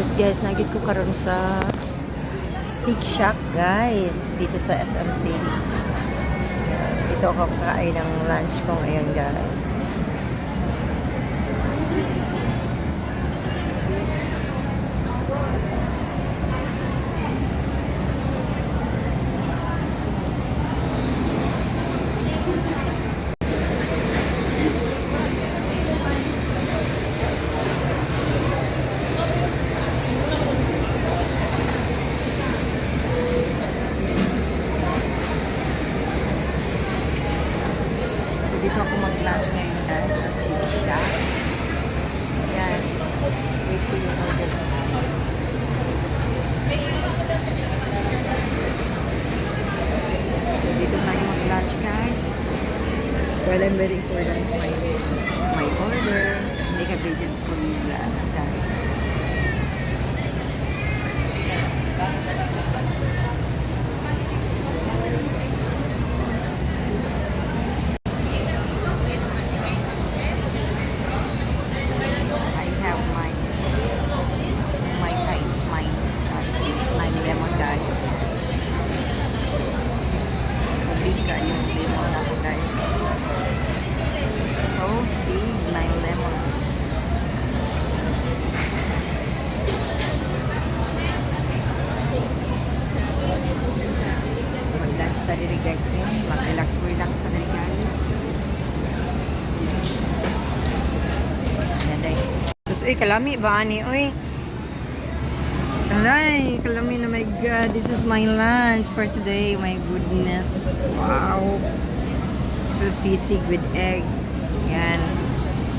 Sus guys, nagit ko karon sa Steak Shack guys dito sa SM City. Dito ako kakain ng lunch ko ngayon guys. Dito ako mag-lunch ngayon guys sa Steak Shack. Ayan. Wait ko yung order ko guys. So dito tayo mag-lunch guys. While I'm waiting for my order, make a videos for you guys. Tadi guys, mag-relax tadi guys. Ayan. Sus, uy, kalami ba ani, uy? Alay, kalami na, my God. This is my lunch for today. My goodness. Wow. So, sisig with egg. Yan.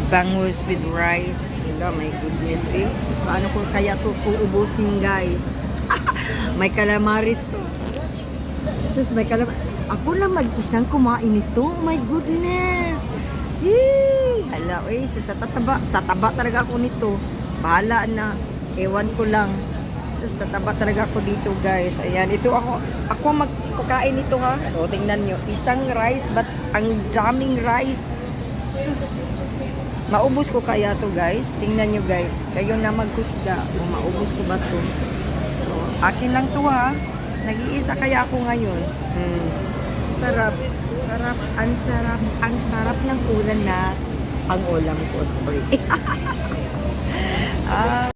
Bangus with rice. Hala, my goodness. Eh, sus, paano ko kaya to uubusin, guys? May calamaris pa. Sus, may ako lang mag-isang kumain nito. Oh my goodness. Yee! Hala, eh, sus, tataba talaga ako nito. Bahala na. Ewan ko lang. Sus, tataba talaga ako dito, guys. Ayan, ito ako magkakain nito, ha. O, tingnan nyo. Isang rice, but ang daming rice. Sus, maubos ko kaya to, guys. Tingnan nyo, guys. Kayo na magkusga. Kung maubos ko ba to. So, akin lang to, ha. Nag-iisa kaya ako ngayon. Sarap. Sarap. Ang sarap ng ulan na ang ulam ko. Sorry.